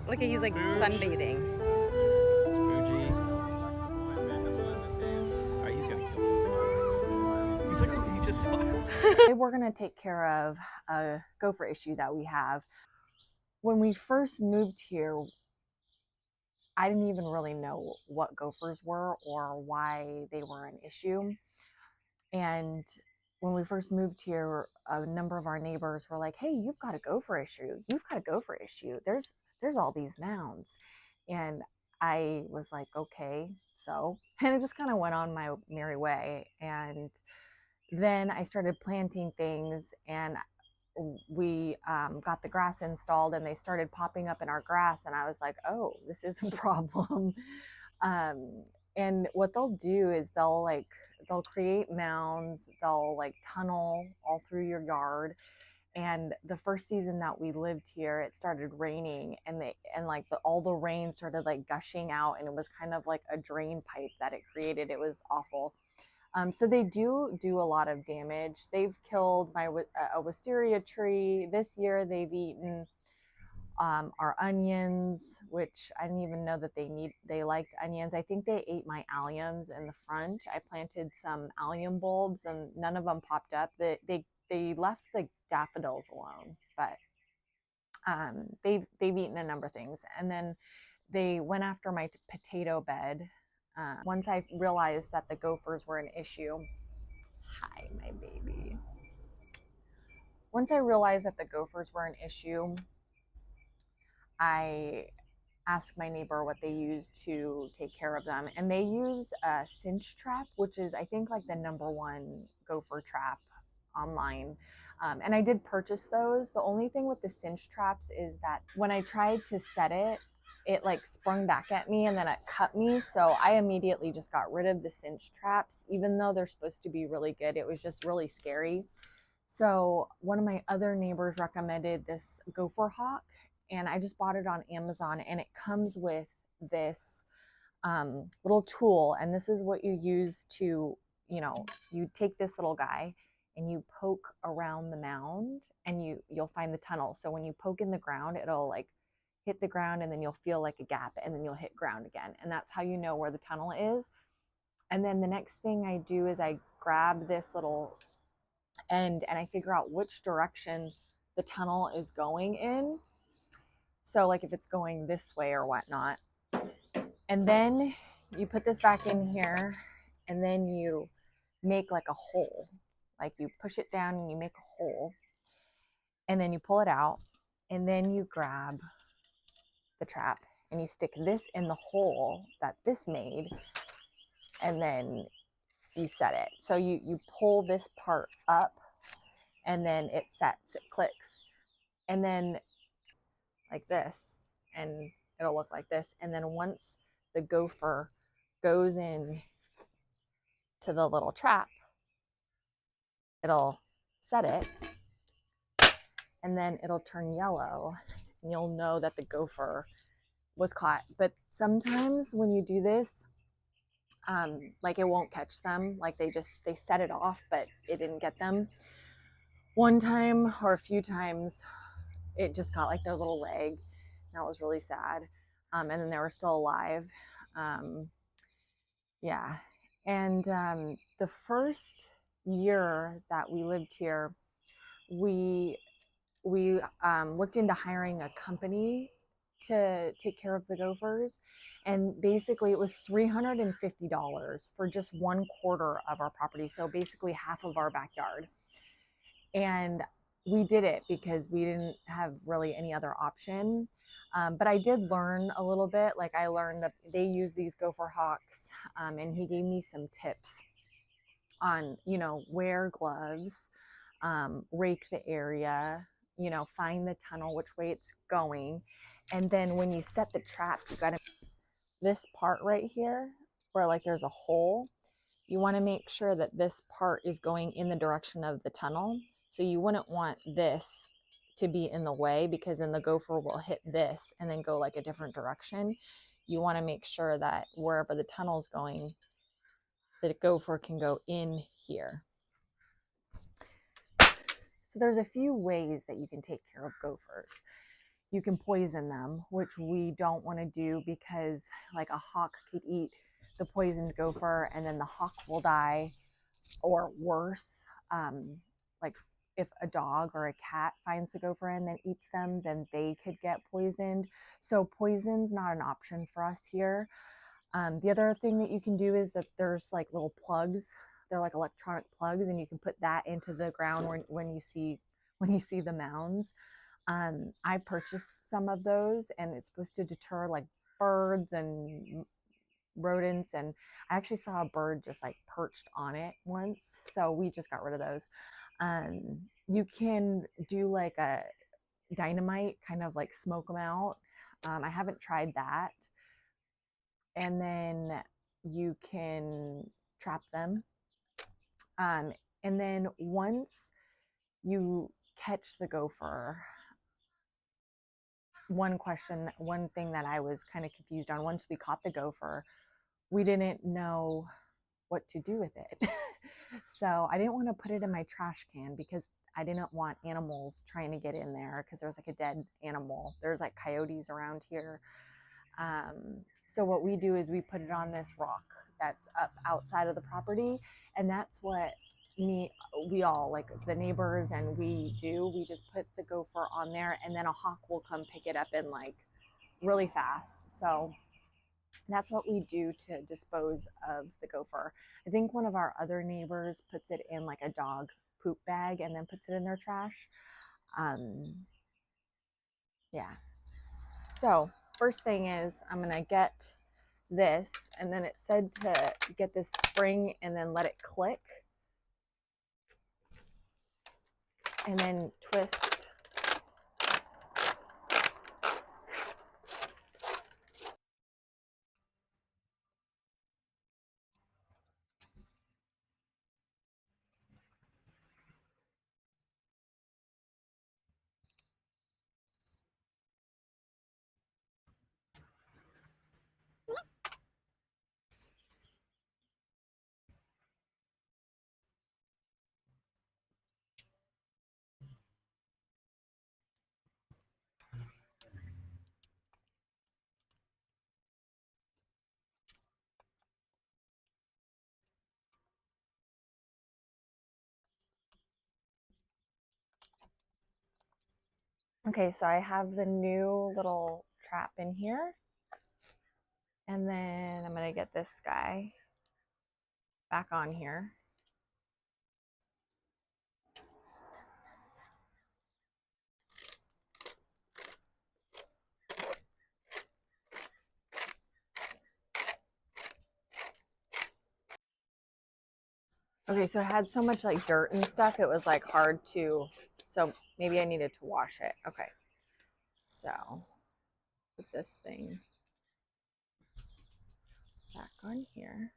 Look at, he's like sunbathing. Fuji. Alright, he's gonna kill this thing. He's like, oh, he just saw it. Today we're going to take care of a gopher issue that we have. When we first moved here, I didn't even really know what gophers were or why they were an issue. And when we first moved here, a number of our neighbors were like, hey, you've got a gopher issue. You've got a gopher issue. There's all these mounds. And I was like, okay, so, and it just kind of went on my merry way. And then I started planting things, and we got the grass installed, and they started popping up in our grass. And I was like, oh, this is a problem. And what they'll do is they'll create mounds, they'll like tunnel all through your yard. And the first season that we lived here, it started raining, and all the rain started like gushing out, and it was kind of like a drain pipe that it created. It was awful. So they do a lot of damage. They've killed a wisteria tree. This year they've eaten our onions, which I didn't even know that they liked onions. I think they ate my alliums in the front. I planted some allium bulbs and none of them popped up. They left the daffodils alone, but they've eaten a number of things. And then they went after my potato bed. Once I realized that the gophers were an issue, hi, my baby. Once I realized that the gophers were an issue, I asked my neighbor what they use to take care of them. And they use a cinch trap, which is, I think, like the #1 gopher trap online. And I did purchase those. The only thing with the cinch traps is that when I tried to set it, it like sprung back at me and then it cut me. So I immediately just got rid of the cinch traps, even though they're supposed to be really good. It was just really scary. So one of my other neighbors recommended this Gopher Hawk, and I just bought it on Amazon, and it comes with this little tool. And this is what you use to, you take this little guy and you poke around the mound, and you'll find the tunnel. So when you poke in the ground, it'll like hit the ground, and then you'll feel like a gap, and then you'll hit ground again. And that's how you know where the tunnel is. And then the next thing I do is I grab this little end and I figure out which direction the tunnel is going in. So like if it's going this way or whatnot. And then you put this back in here, and then you make like a hole. Like you push it down and you make a hole, and then you pull it out, and then you grab the trap and you stick this in the hole that this made, and then you set it. So you pull this part up, and then it sets, it clicks, and then like this, and it'll look like this. And then once the gopher goes in to the little trap, it'll set it, and then it'll turn yellow, and you'll know that the gopher was caught. But sometimes when you do this, like it won't catch them. Like they set it off, but it didn't get them. One time or a few times, it just got like their little leg. That was really sad. And then they were still alive. Yeah. And the first year that we lived here, we looked into hiring a company to take care of the gophers. And basically it was $350 for just 1/4 of our property. So basically half of our backyard. And we did it because we didn't have really any other option. But I did learn a little bit. Like I learned that they use these Gopher Hawks, and he gave me some tips on, wear gloves, rake the area, find the tunnel, which way it's going. And then when you set the trap, you got to, this part right here where like there's a hole, you want to make sure that this part is going in the direction of the tunnel. So you wouldn't want this to be in the way, because then the gopher will hit this and then go like a different direction. You want to make sure that wherever the tunnel's going, the gopher can go in here. So there's a few ways that you can take care of gophers. you can poison them, which we don't want to do because like a hawk could eat the poisoned gopher and then the hawk will die, or worse, like if a dog or a cat finds the gopher and then eats them, then they could get poisoned. So poison's not an option for us here. The other thing that you can do is that there's like little plugs. They're like electronic plugs, and you can put that into the ground when you see the mounds. I purchased some of those, and it's supposed to deter like birds and rodents. And I actually saw a bird just like perched on it once, so we just got rid of those. You can do like a dynamite, kind of like smoke them out. I haven't tried that. And then you can trap them. And then once you catch the gopher, one thing that I was kind of confused on, once we caught the gopher, we didn't know what to do with it. So I didn't want to put it in my trash can because I didn't want animals trying to get in there, because there's like a dead animal. There's like coyotes around here. So what we do is we put it on this rock that's up outside of the property, and that's what we all, like the neighbors and we do. We just put the gopher on there, and then a hawk will come pick it up in like really fast. So that's what we do to dispose of the gopher. I think one of our other neighbors puts it in like a dog poop bag and then puts it in their trash. Yeah. So first thing is I'm gonna get this, and then it said to get this spring and then let it click and then twist. Okay, so I have the new little trap in here, and then I'm gonna get this guy back on here. Okay, so it had so much like dirt and stuff, it was like hard to, so maybe I needed to wash it. Okay, so put this thing back on here.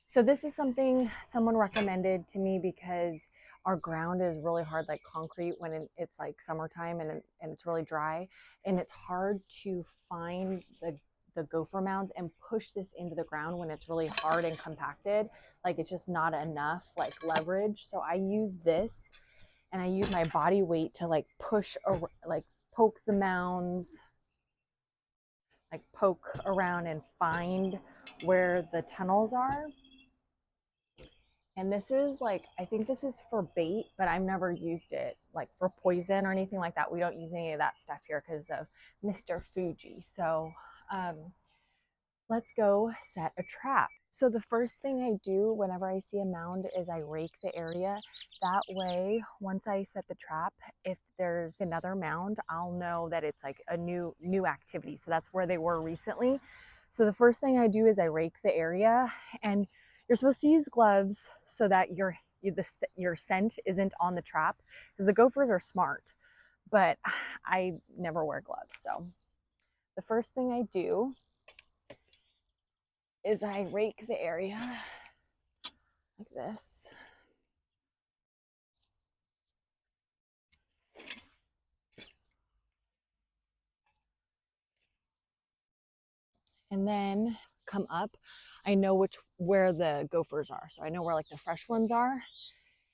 So this is something someone recommended to me because our ground is really hard, like concrete, when it's like summertime and it's really dry, and it's hard to find the gopher mounds and push this into the ground when it's really hard and compacted. Like it's just not enough like leverage. So I use this, and I use my body weight to like push or like poke the mounds, like poke around and find where the tunnels are. And this is like, I think this is for bait, but I've never used it like for poison or anything like that. We don't use any of that stuff here because of Mr. Fuji. So let's go set a trap. So the first thing I do whenever I see a mound is I rake the area. That way, once I set the trap, if there's another mound, I'll know that it's like a new activity. So that's where they were recently. So the first thing I do is I rake the area, and you're supposed to use gloves so that your scent isn't on the trap, because the gophers are smart, but I never wear gloves. So the first thing I do is I rake the area like this. And then come up. I know where the gophers are. So I know where like the fresh ones are.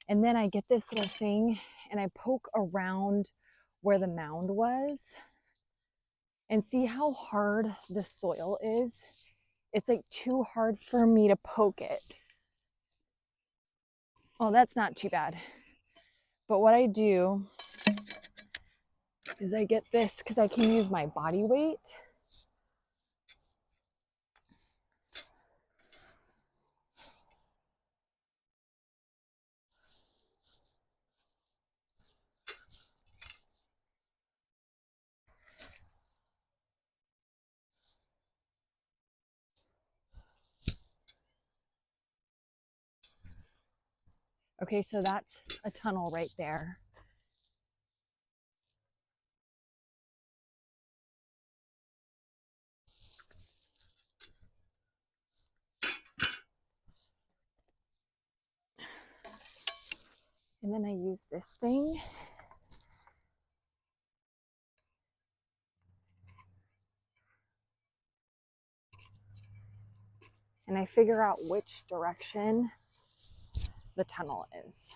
And then I get this little thing and I poke around where the mound was, and see how hard the soil is. It's like too hard for me to poke it. Oh, that's not too bad. But what I do is I get this, because I can use my body weight. Okay, so that's a tunnel right there. And then I use this thing. And I figure out which direction the tunnel is.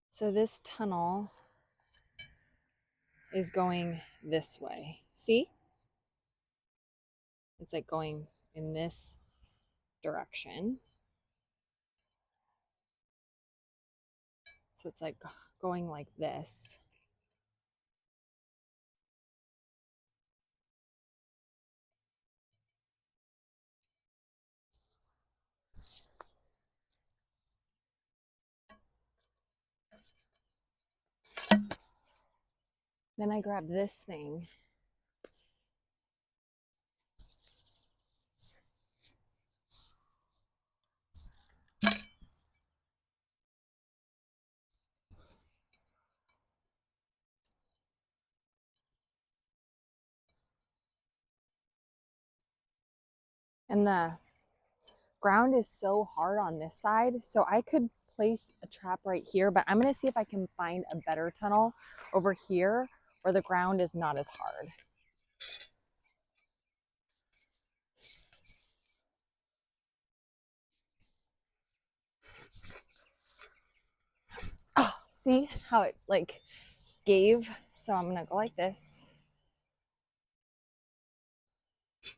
So this tunnel is going this way. See? It's like going in this direction. So it's like going like this. Then I grab this thing. And the ground is so hard on this side, so I could place a trap right here, but I'm going to see if I can find a better tunnel over here where the ground is not as hard. Oh, see how it like gave? So I'm going to go like this.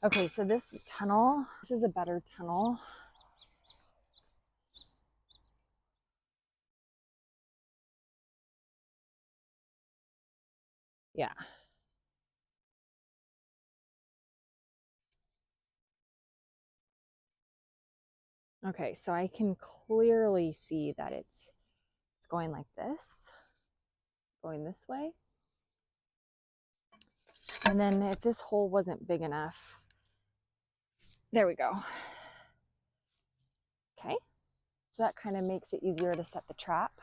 Okay, so this tunnel, this is a better tunnel. Yeah. Okay, so I can clearly see that it's going like this, going this way. And then if this hole wasn't big enough, there we go. Okay, so that kind of makes it easier to set the trap.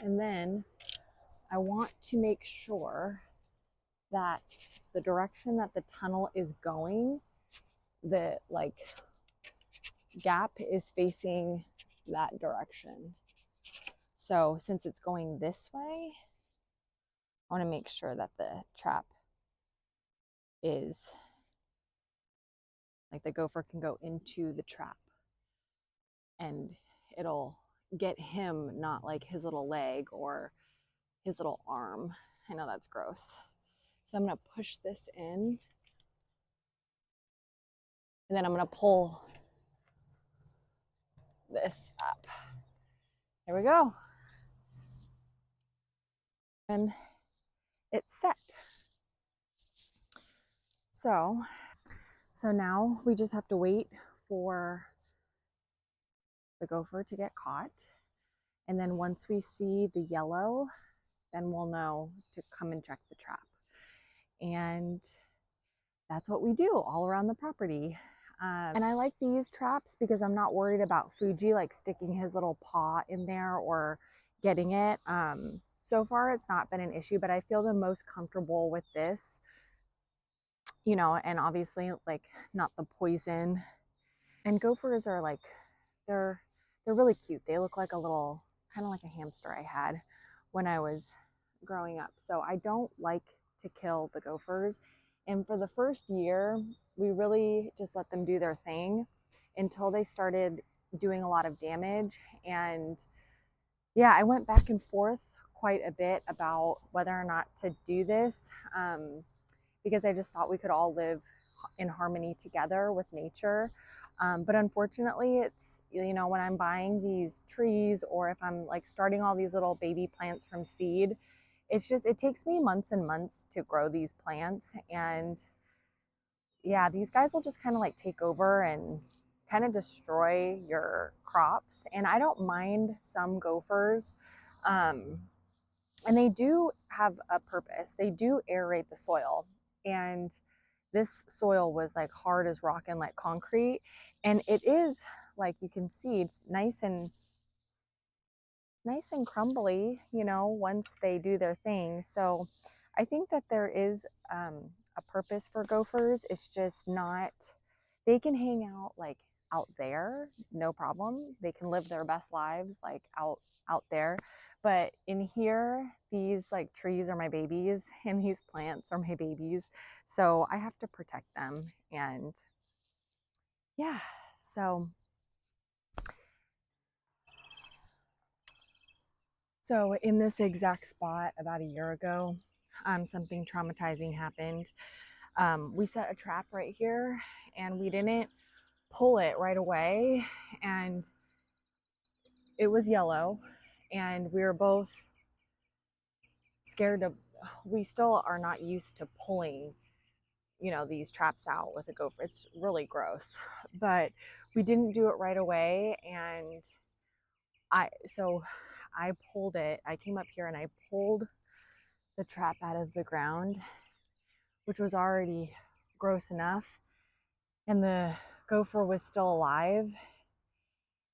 And then I want to make sure that the direction that the tunnel is going, the like gap is facing that direction. So since it's going this way, I want to make sure that the trap is like the gopher can go into the trap and it'll get him, not like his little leg or his little arm. I know that's gross. So I'm going to push this in and then I'm going to pull this up. There we go. And it's set. So now we just have to wait for the gopher to get caught. And then once we see the yellow, then we'll know to come and check the trap. And that's what we do all around the property. And I like these traps because I'm not worried about Fuji like sticking his little paw in there or getting it. So far it's not been an issue, but I feel the most comfortable with this, you know, and obviously like not the poison. And gophers are like, they're really cute. They look like a little, kind of like a hamster I had when I was growing up. So I don't like to kill the gophers. And for the first year, we really just let them do their thing until they started doing a lot of damage. And yeah, I went back and forth quite a bit about whether or not to do this because I just thought we could all live in harmony together with nature. But unfortunately, it's, you know, when I'm buying these trees or if I'm like starting all these little baby plants from seed, it's just, it takes me months and months to grow these plants. And yeah, these guys will just kind of like take over and kind of destroy your crops. And I don't mind some gophers. And they do have a purpose. They do aerate the soil. And this soil was like hard as rock and like concrete. And it is, like you can see, it's nice and crumbly, you know, once they do their thing. So I think that there is a purpose for gophers. It's just not, they can hang out like out there, no problem. They can live their best lives like out there. But in here, these like trees are my babies and these plants are my babies. So I have to protect them. And yeah, so in this exact spot about a year ago, something traumatizing happened. We set a trap right here and we didn't pull it right away, and it was yellow and we were both scared to, we still are not used to pulling, you know, these traps out with a gopher. It's really gross, but we didn't do it right away. And I pulled it. I came up here and I pulled the trap out of the ground, which was already gross enough. And the gopher was still alive.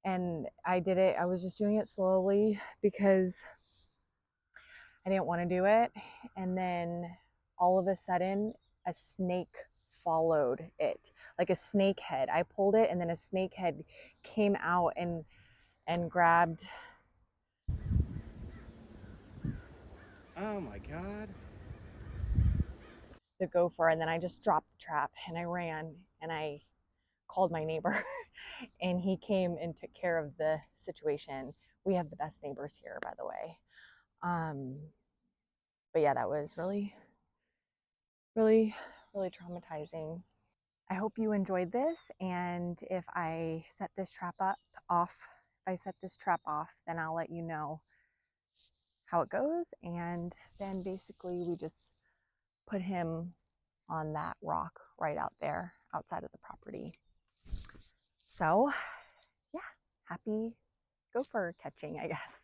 And I did it, I was just doing it slowly because I didn't want to do it. And then all of a sudden, a snake followed it, like a snake head. I pulled it and then a snake head came out and grabbed. Oh my God. The gopher. And then I just dropped the trap and I ran and I called my neighbor and he came and took care of the situation. We have the best neighbors here, by the way. But yeah, that was really, really, really traumatizing. I hope you enjoyed this. And if I set this trap off, then I'll let you know how it goes. And then basically we just put him on that rock right out there outside of the property. So yeah, happy gopher catching, I guess.